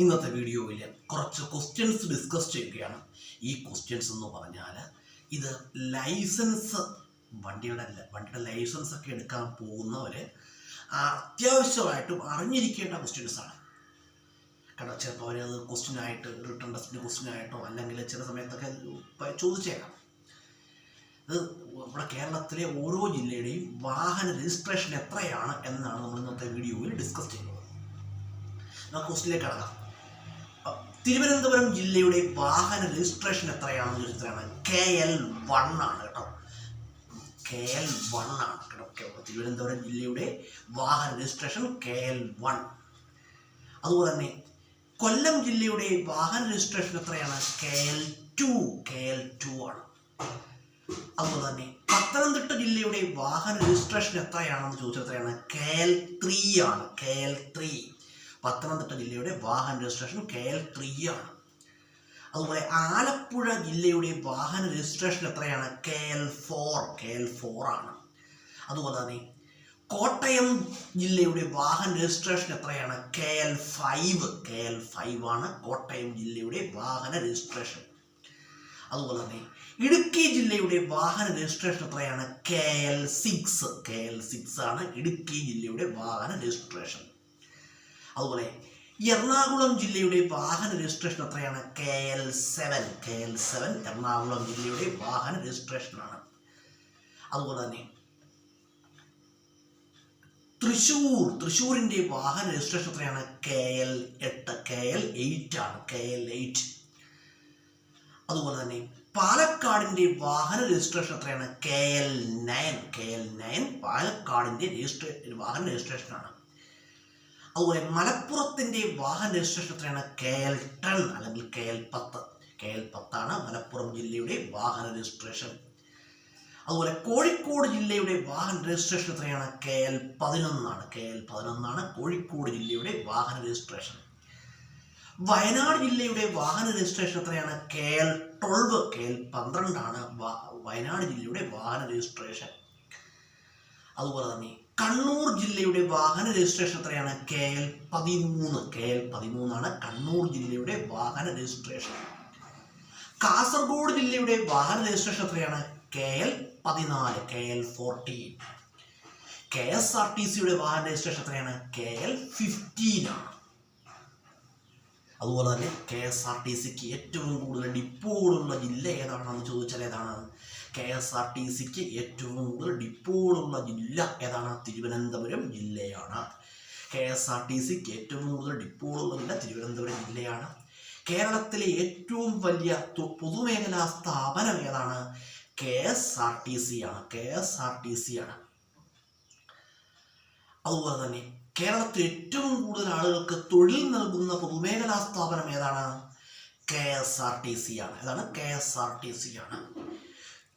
ഇന്നത്തെ വീഡിയോയിൽ കുറച്ച് ക്വസ്റ്റ്യൻസ് ഡിസ്കസ് ചെയ്യുകയാണ്. ഈ ക്വസ്റ്റ്യൻസ് എന്ന് പറഞ്ഞാൽ ഇത് ലൈസൻസ് വണ്ടിയുടെ ലൈസൻസ് ഒക്കെ എടുക്കാൻ പോകുന്നവർ അത്യാവശ്യമായിട്ടും അറിഞ്ഞിരിക്കേണ്ട ക്വസ്റ്റ്യൻസാണ്. കാരണം ചിലപ്പോൾ അവരത് ക്വസ്റ്റ്യനായിട്ട് റിട്ടേൺ ടെസ്റ്റിൻ്റെ ക്വസ്റ്റ്യനായിട്ടോ അല്ലെങ്കിൽ ചില സമയത്തൊക്കെ ചോദിച്ചേക്കാം. ഇത് നമ്മുടെ കേരളത്തിലെ ഓരോ ജില്ലയുടെയും വാഹന രജിസ്ട്രേഷൻ എത്രയാണ് എന്നാണ് നമ്മൾ ഇന്നത്തെ വീഡിയോയിൽ ഡിസ്കസ് ചെയ്യുന്നത്. നമുക്ക് ക്വസ്റ്റ്യനിലേക്ക് കടക്കാം. തിരുവനന്തപുരം ജില്ലയുടെ വാഹന രജിസ്ട്രേഷൻ എത്രയാണെന്ന് ചോദിച്ചതാണ്. KL1 ആണ് കേട്ടോ. KL1 ആണ് കേട്ടോ. തിരുവനന്തപുരം ജില്ലയുടെ വാഹന രജിസ്ട്രേഷൻ KL1. അതുപോലെ തന്നെ കൊല്ലം ജില്ലയുടെ വാഹന രജിസ്ട്രേഷൻ എത്രയാണ്? KL2 ആണ്. അതുപോലെ തന്നെ പത്തനംതിട്ട ജില്ലയുടെ വാഹന രജിസ്ട്രേഷൻ എത്രയാണെന്ന് ചോദിച്ചാൽ എത്രയാണ്? KL3 ആണ്. KL3 പത്തനംതിട്ട ജില്ലയുടെ വാഹന രജിസ്ട്രേഷൻ KL3 ആണ്. അതുപോലെ ആലപ്പുഴ ജില്ലയുടെ വാഹന രജിസ്ട്രേഷൻ എത്രയാണ്? KL4 ആണ്. അതുപോലെ തന്നെ കോട്ടയം ജില്ലയുടെ വാഹന രജിസ്ട്രേഷൻ എത്രയാണ്? KL5 ആണ് കോട്ടയം ജില്ലയുടെ വാഹന രജിസ്ട്രേഷൻ. അതുപോലെ തന്നെ ഇടുക്കി ജില്ലയുടെ വാഹന രജിസ്ട്രേഷൻ എത്രയാണ്? KL6 ആണ് ഇടുക്കി ജില്ലയുടെ വാഹന രജിസ്ട്രേഷൻ. അതുപോലെ എറണാകുളം ജില്ലയുടെ വാഹന രജിസ്ട്രേഷൻ എത്രയാണ്? KL7 എറണാകുളം ജില്ലയുടെ വാഹന രജിസ്ട്രേഷനാണ്. അതുപോലെ തന്നെ തൃശ്ശൂരിൻ്റെ വാഹന രജിസ്ട്രേഷൻ എത്രയാണ്? KL8 ആണ്. KL8. അതുപോലെ തന്നെ പാലക്കാടിൻ്റെ വാഹന രജിസ്ട്രേഷൻ എത്രയാണ്? KL9 പാലക്കാടിൻ്റെ വാഹന രജിസ്ട്രേഷനാണ്. അതുപോലെ മലപ്പുറത്തിൻ്റെ വാഹന രജിസ്ട്രേഷൻ എത്രയാണ്? KL10 അല്ലെങ്കിൽ KL10 ആണ് മലപ്പുറം ജില്ലയുടെ വാഹന രജിസ്ട്രേഷൻ. അതുപോലെ കോഴിക്കോട് ജില്ലയുടെ വാഹന രജിസ്ട്രേഷൻ എത്രയാണ്? KL11 ആണ് കോഴിക്കോട് ജില്ലയുടെ വാഹന രജിസ്ട്രേഷൻ. വയനാട് ജില്ലയുടെ വാഹന രജിസ്ട്രേഷൻ എത്രയാണ്? KL12 ആണ് വയനാട് ജില്ലയുടെ വാഹന രജിസ്ട്രേഷൻ. അതുപോലെ തന്നെ കണ്ണൂർ ജില്ലയുടെ വാഹന രജിസ്ട്രേഷൻ എത്രയാണ്? KL13 ആണ് കണ്ണൂർ ജില്ലയുടെ വാഹന രജിസ്ട്രേഷൻ. കാസർഗോഡ് ജില്ലയുടെ വാഹന രജിസ്ട്രേഷൻ എത്രയാണ്? KL14. KSRTCയുടെ വാഹന രജിസ്ട്രേഷൻ എത്രയാണ്? KL15 ആണ്. അതുപോലെ തന്നെ KSRTCക്ക് ഏറ്റവും കൂടുതൽ ഡിപ്പോകളുള്ള ജില്ല ഏതാണെന്ന് ചോദിച്ചാൽ ഏതാണ്? KSRTCക്ക് ഏറ്റവും കൂടുതൽ ഡിപ്പോകളുള്ള ജില്ല ഏതാണ്? തിരുവനന്തപുരം ജില്ലയാണ്. KSRTCക്ക് ഏറ്റവും കൂടുതൽ ഡിപ്പോകളുള്ള ജില്ല തിരുവനന്തപുരം ജില്ലയാണ്. കേരളത്തിലെ ഏറ്റവും വലിയ പൊതുമേഖലാ സ്ഥാപനം ഏതാണ്? KSRTC ആണ്. അതുപോലെ തന്നെ കേരളത്തിൽ ഏറ്റവും കൂടുതൽ ആളുകൾക്ക് തൊഴിൽ നൽകുന്ന പൊതുമേഖലാ സ്ഥാപനം ഏതാണ്? KSRTC ആണ്.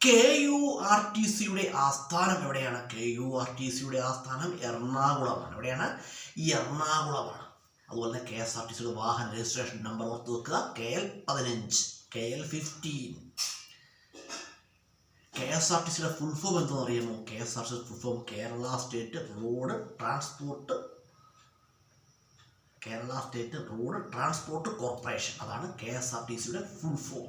KURTCയുടെ ആസ്ഥാനം എവിടെയാണ്? KURTCയുടെ ആസ്ഥാനം എറണാകുളമാണ്. എവിടെയാണ്? എറണാകുളമാണ്. അതുപോലെ തന്നെ KSRTCയുടെ വാഹന രജിസ്ട്രേഷൻ നമ്പർ ഓർത്ത് വെക്കുക. KL15, KL15. KSRTCയുടെ ഫുൾ ഫോം എന്താണെന്ന് അറിയാമോ? KSRTC full form Kerala state road transport corporation. അതാണ് KSRTCയുടെ ഫുൾ ഫോം.